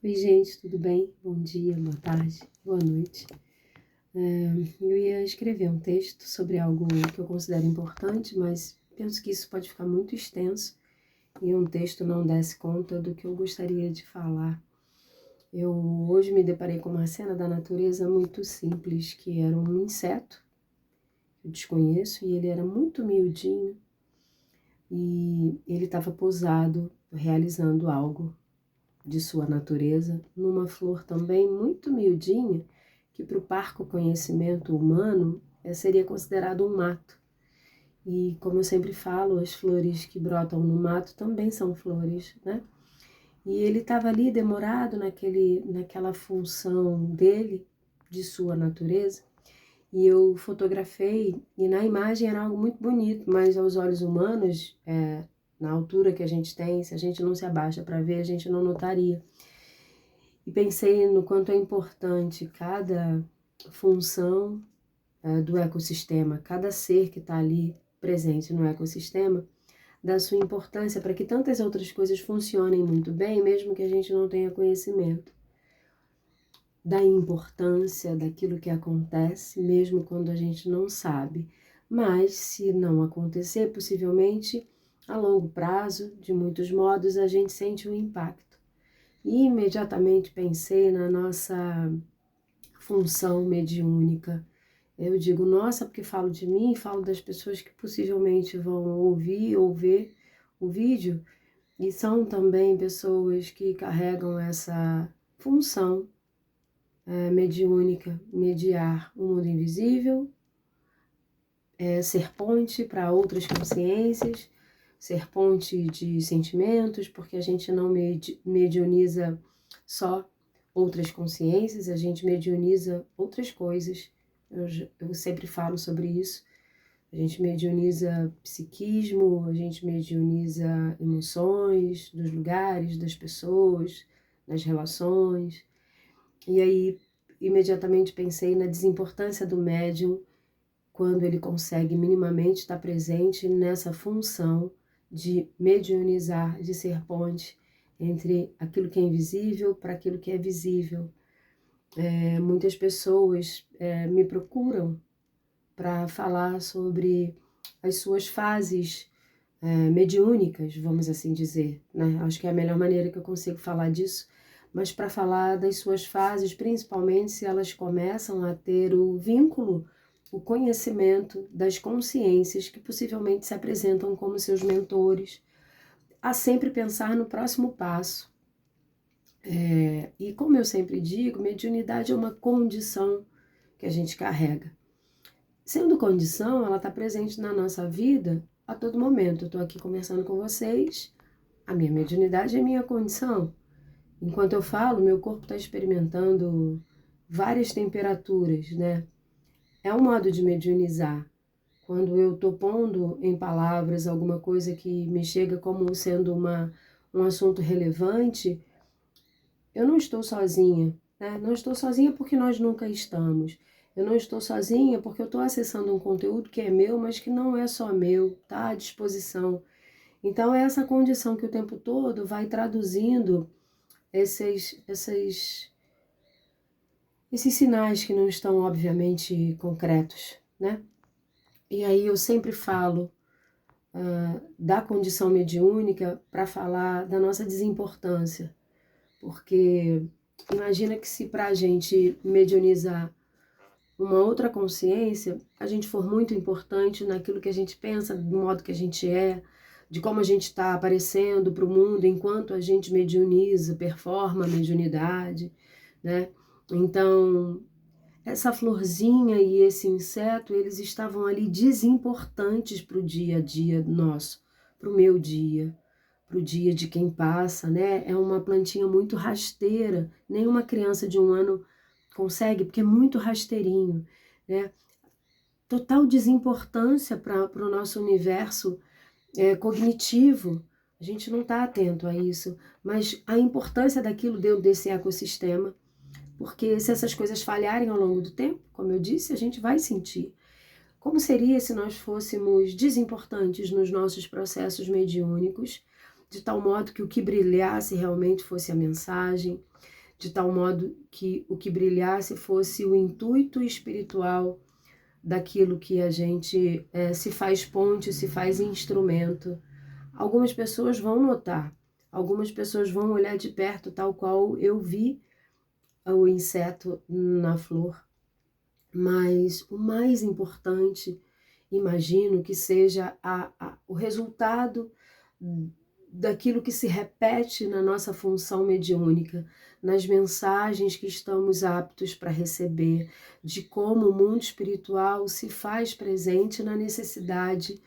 Oi, gente, tudo bem? Bom dia, boa tarde, boa noite. Eu ia escrever um texto sobre algo que eu considero importante, mas penso que isso pode ficar muito extenso e um texto não desse conta do que eu gostaria de falar. Eu hoje me deparei com uma cena da natureza muito simples, que era um inseto que eu desconheço e ele era muito miudinho e ele estava pousado, realizando algo de sua natureza, numa flor também muito miudinha, que para o parco conhecimento humano seria considerado um mato. E como eu sempre falo, as flores que brotam no mato também são flores, né? E ele estava ali demorado naquela função dele, de sua natureza, e eu fotografei, e na imagem era algo muito bonito, mas aos olhos humanos, na altura que a gente tem, se a gente não se abaixa para ver, a gente não notaria. E pensei no quanto é importante cada função do ecossistema, cada ser que está ali presente no ecossistema, da sua importância para que tantas outras coisas funcionem muito bem, mesmo que a gente não tenha conhecimento. Da importância daquilo que acontece, mesmo quando a gente não sabe. Mas, se não acontecer, possivelmente, a longo prazo, de muitos modos, a gente sente o impacto. E imediatamente pensei na nossa função mediúnica. Eu digo nossa, porque falo de mim, falo das pessoas que possivelmente vão ouvir ou ver o vídeo, e são também pessoas que carregam essa função mediúnica, mediar o mundo invisível, ser ponte para outras consciências, ser ponte de sentimentos, porque a gente não mediuniza só outras consciências, a gente mediuniza outras coisas. Eu sempre falo sobre isso. A gente mediuniza psiquismo, a gente mediuniza emoções dos lugares, das pessoas, das relações. E aí, imediatamente pensei na desimportância do médium quando ele consegue minimamente estar presente nessa função de mediunizar, de ser ponte entre aquilo que é invisível para aquilo que é visível. Muitas pessoas me procuram para falar sobre as suas fases mediúnicas, vamos assim dizer, né? Acho que é a melhor maneira que eu consigo falar disso, mas para falar das suas fases, principalmente se elas começam a ter o vínculo, o conhecimento das consciências que possivelmente se apresentam como seus mentores, a sempre pensar no próximo passo. E como eu sempre digo, mediunidade é uma condição que a gente carrega. Sendo condição, ela está presente na nossa vida a todo momento. Eu estou aqui conversando com vocês, a minha mediunidade é minha condição. Enquanto eu falo, meu corpo está experimentando várias temperaturas, né? É um modo de mediunizar. Quando eu estou pondo em palavras alguma coisa que me chega como sendo um assunto relevante, eu não estou sozinha, né? Não estou sozinha porque nós nunca estamos. Eu não estou sozinha porque eu estou acessando um conteúdo que é meu, mas que não é só meu, está à disposição. Então é essa condição que o tempo todo vai traduzindo esses sinais que não estão obviamente concretos, né? E aí eu sempre falo da condição mediúnica para falar da nossa desimportância, porque imagina que se para a gente mediunizar uma outra consciência, a gente for muito importante naquilo que a gente pensa, do modo que a gente é, de como a gente está aparecendo para o mundo enquanto a gente mediuniza, performa a mediunidade, né? Então, essa florzinha e esse inseto, eles estavam ali desimportantes para o dia a dia nosso, para o meu dia, para o dia de quem passa, né? É uma plantinha muito rasteira, nenhuma criança de 1 ano consegue, porque é muito rasteirinho, né? Total desimportância para o nosso universo cognitivo. A gente não está atento a isso, mas a importância daquilo dentro desse ecossistema, porque se essas coisas falharem ao longo do tempo, como eu disse, a gente vai sentir. Como seria se nós fôssemos desimportantes nos nossos processos mediúnicos, de tal modo que o que brilhasse realmente fosse a mensagem, de tal modo que o que brilhasse fosse o intuito espiritual daquilo que a gente se faz ponte, se faz instrumento. Algumas pessoas vão notar, algumas pessoas vão olhar de perto, tal qual eu vi o inseto na flor, mas o mais importante, imagino que seja o resultado daquilo que se repete na nossa função mediúnica, nas mensagens que estamos aptos para receber, de como o mundo espiritual se faz presente na necessidade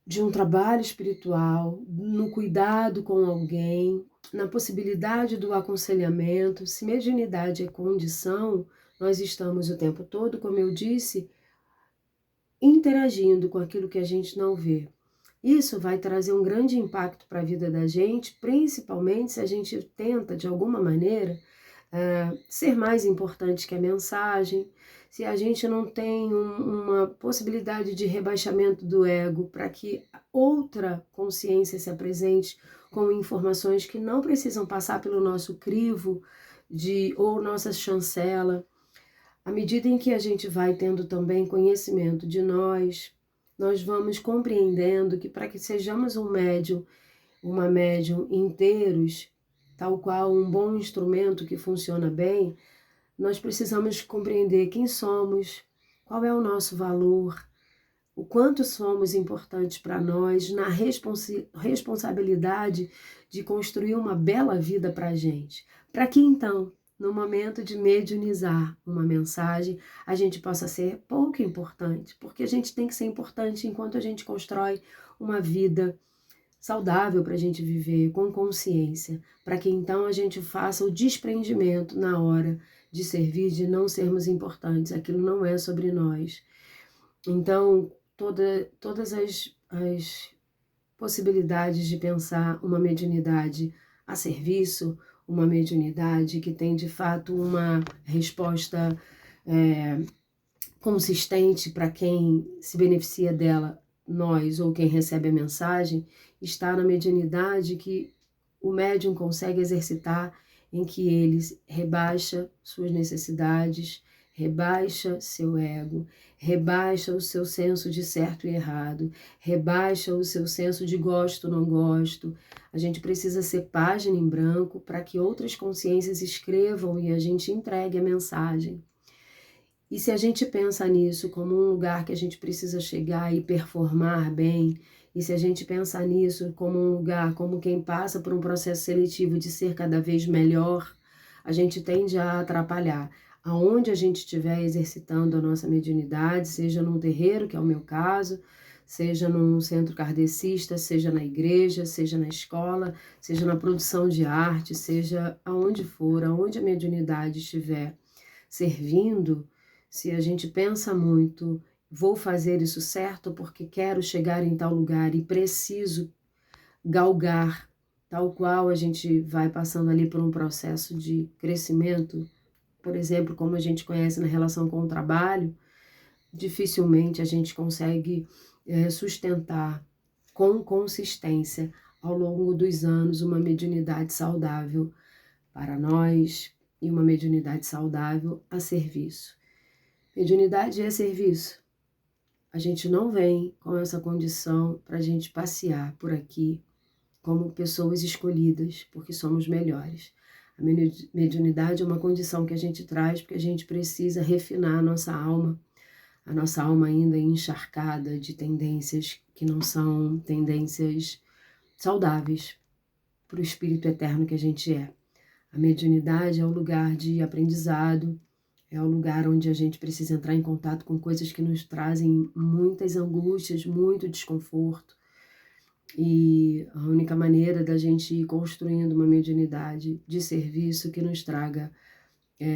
de um trabalho espiritual, no cuidado com alguém, na possibilidade do aconselhamento. Se mediunidade é condição, nós estamos o tempo todo, como eu disse, interagindo com aquilo que a gente não vê. Isso vai trazer um grande impacto para a vida da gente, principalmente se a gente tenta, de alguma maneira, ser mais importante que a mensagem, se a gente não tem uma possibilidade de rebaixamento do ego para que outra consciência se apresente com informações que não precisam passar pelo nosso crivo ou nossa chancela. À medida em que a gente vai tendo também conhecimento de nós vamos compreendendo que para que sejamos uma médium inteiros, tal qual um bom instrumento que funciona bem, nós precisamos compreender quem somos, qual é o nosso valor, o quanto somos importantes para nós, na responsabilidade de construir uma bela vida para a gente. Para que então, no momento de mediunizar uma mensagem, a gente possa ser pouco importante, porque a gente tem que ser importante enquanto a gente constrói uma vida saudável para a gente viver, com consciência, para que então a gente faça o desprendimento na hora de servir, de não sermos importantes, aquilo não é sobre nós. Então, todas as possibilidades de pensar uma mediunidade a serviço, uma mediunidade que tem de fato uma resposta consistente para quem se beneficia dela, nós ou quem recebe a mensagem, está na mediunidade que o médium consegue exercitar, em que ele rebaixa suas necessidades, rebaixa seu ego, rebaixa o seu senso de certo e errado, rebaixa o seu senso de gosto ou não gosto. A gente precisa ser página em branco para que outras consciências escrevam e a gente entregue a mensagem. E se a gente pensa nisso como um lugar que a gente precisa chegar e performar bem, e se a gente pensa nisso como um lugar, como quem passa por um processo seletivo de ser cada vez melhor, a gente tende a atrapalhar. Aonde a gente estiver exercitando a nossa mediunidade, seja num terreiro, que é o meu caso, seja num centro kardecista, seja na igreja, seja na escola, seja na produção de arte, seja aonde for, aonde a mediunidade estiver servindo, se a gente pensa muito, vou fazer isso certo porque quero chegar em tal lugar e preciso galgar, tal qual a gente vai passando ali por um processo de crescimento, por exemplo, como a gente conhece na relação com o trabalho, dificilmente a gente consegue sustentar com consistência ao longo dos anos uma mediunidade saudável para nós e uma mediunidade saudável a serviço. Mediunidade é serviço. A gente não vem com essa condição para a gente passear por aqui como pessoas escolhidas, porque somos melhores. A mediunidade é uma condição que a gente traz porque a gente precisa refinar a nossa alma ainda encharcada de tendências que não são tendências saudáveis para o espírito eterno que a gente é. A mediunidade é o lugar de aprendizado, é o lugar onde a gente precisa entrar em contato com coisas que nos trazem muitas angústias, muito desconforto. E a única maneira da gente ir construindo uma mediunidade de serviço que nos traga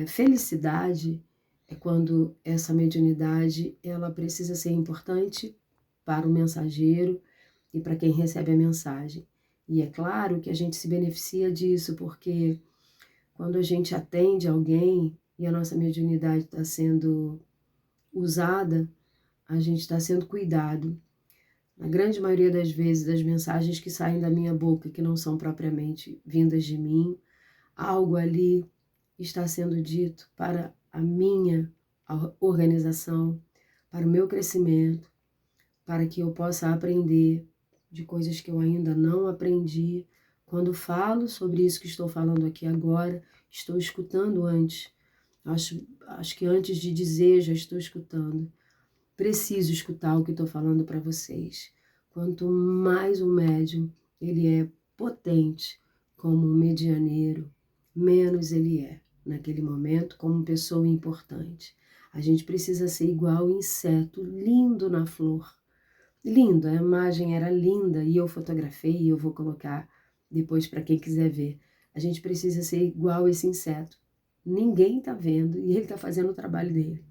felicidade é quando essa mediunidade ela precisa ser importante para o mensageiro e para quem recebe a mensagem. E é claro que a gente se beneficia disso, porque quando a gente atende alguém e a nossa mediunidade está sendo usada, a gente está sendo cuidado. Na grande maioria das vezes, das mensagens que saem da minha boca, que não são propriamente vindas de mim, algo ali está sendo dito para a minha organização, para o meu crescimento, para que eu possa aprender de coisas que eu ainda não aprendi. Quando falo sobre isso que estou falando aqui agora, estou escutando antes. Acho que antes de dizer, já estou escutando. Preciso escutar o que estou falando para vocês. Quanto mais um médium ele é potente como um medianeiro, menos ele é, naquele momento, como pessoa importante. A gente precisa ser igual o inseto lindo na flor. Lindo, a imagem era linda e eu fotografei e eu vou colocar depois para quem quiser ver. A gente precisa ser igual esse inseto. Ninguém está vendo e ele está fazendo o trabalho dele.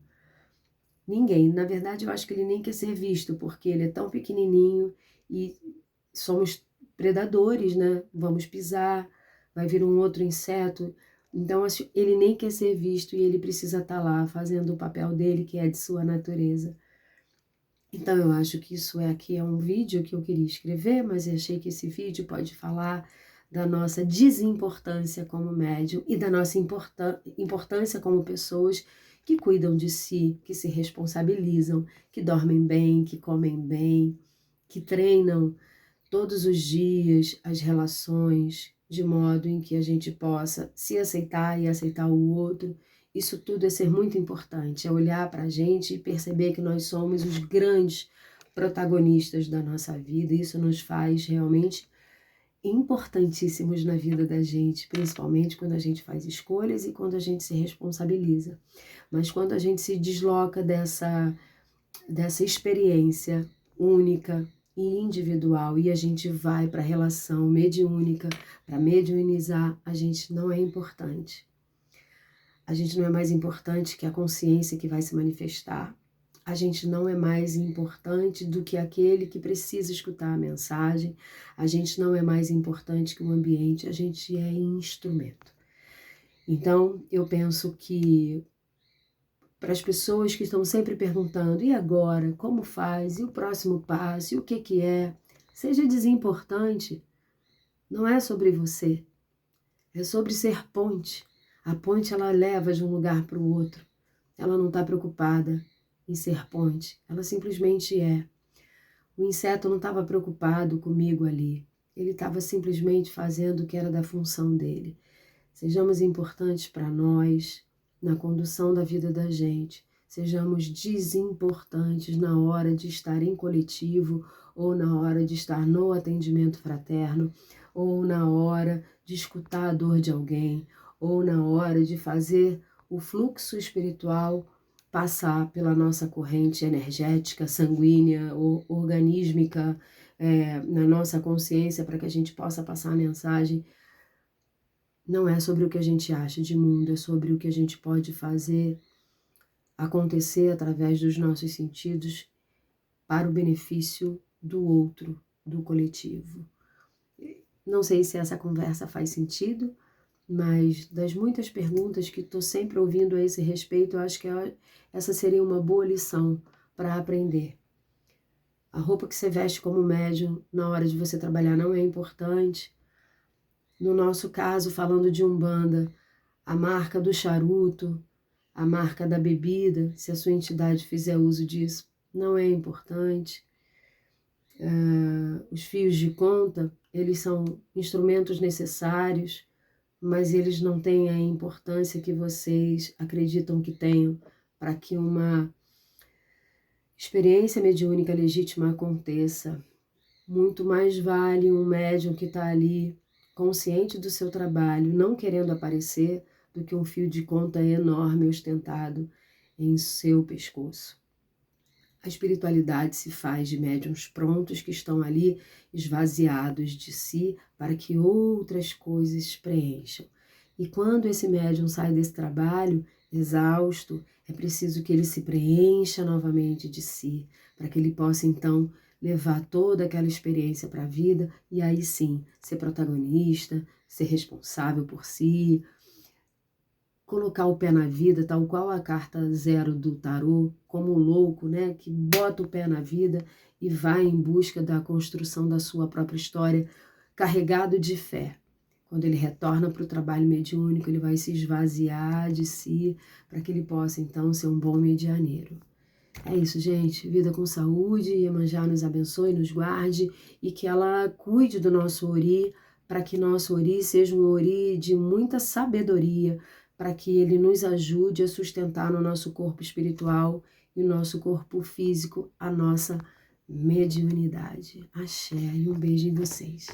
Ninguém. Na verdade, eu acho que ele nem quer ser visto, porque ele é tão pequenininho e somos predadores, né? Vamos pisar, vai vir um outro inseto. Então, ele nem quer ser visto e ele precisa estar lá fazendo o papel dele, que é de sua natureza. Então, eu acho que isso aqui é um vídeo que eu queria escrever, mas eu achei que esse vídeo pode falar da nossa desimportância como médium e da nossa importância como pessoas que cuidam de si, que se responsabilizam, que dormem bem, que comem bem, que treinam todos os dias as relações de modo em que a gente possa se aceitar e aceitar o outro. Isso tudo é ser muito importante, é olhar para a gente e perceber que nós somos os grandes protagonistas da nossa vida. Isso nos faz realmente importantíssimos na vida da gente, principalmente quando a gente faz escolhas e quando a gente se responsabiliza. Mas quando a gente se desloca dessa experiência única e individual e a gente vai para a relação mediúnica, para mediunizar, a gente não é importante. A gente não é mais importante que a consciência que vai se manifestar. A gente não é mais importante do que aquele que precisa escutar a mensagem. A gente não é mais importante que o ambiente. A gente é instrumento. Então, eu penso que para as pessoas que estão sempre perguntando, e agora? Como faz? E o próximo passo? E o que é? Seja desimportante. Não é sobre você. É sobre ser ponte. A ponte, ela leva de um lugar para o outro. Ela não está preocupada em ser ponte. Ela simplesmente é. O inseto não estava preocupado comigo ali. Ele estava simplesmente fazendo o que era da função dele. Sejamos importantes para nós na condução da vida da gente. Sejamos desimportantes na hora de estar em coletivo ou na hora de estar no atendimento fraterno ou na hora de escutar a dor de alguém ou na hora de fazer o fluxo espiritual passar pela nossa corrente energética, sanguínea ou organísmica, na nossa consciência para que a gente possa passar a mensagem. Não é sobre o que a gente acha de mundo, é sobre o que a gente pode fazer acontecer através dos nossos sentidos para o benefício do outro, do coletivo. Não sei se essa conversa faz sentido, mas das muitas perguntas que estou sempre ouvindo a esse respeito, eu acho que essa seria uma boa lição para aprender. A roupa que você veste como médium na hora de você trabalhar não é importante. No nosso caso, falando de Umbanda, a marca do charuto, a marca da bebida, se a sua entidade fizer uso disso, não é importante. Os fios de conta, eles são instrumentos necessários, mas eles não têm a importância que vocês acreditam que tenham para que uma experiência mediúnica legítima aconteça. Muito mais vale um médium que está ali consciente do seu trabalho, não querendo aparecer, do que um fio de conta enorme ostentado em seu pescoço. A espiritualidade se faz de médiuns prontos que estão ali esvaziados de si para que outras coisas preencham. E quando esse médium sai desse trabalho exausto, é preciso que ele se preencha novamente de si, para que ele possa então levar toda aquela experiência para a vida e aí sim ser protagonista, ser responsável por si, colocar o pé na vida, tal qual a carta 0 do tarô, como o louco, né, que bota o pé na vida e vai em busca da construção da sua própria história, carregado de fé. Quando ele retorna para o trabalho mediúnico, ele vai se esvaziar de si, para que ele possa, então, ser um bom medianeiro. É isso, gente. Vida com saúde, Iemanjá nos abençoe, nos guarde e que ela cuide do nosso Ori, para que nosso Ori seja um Ori de muita sabedoria, para que ele nos ajude a sustentar no nosso corpo espiritual e no nosso corpo físico a nossa mediunidade. Axé, e um beijo em vocês.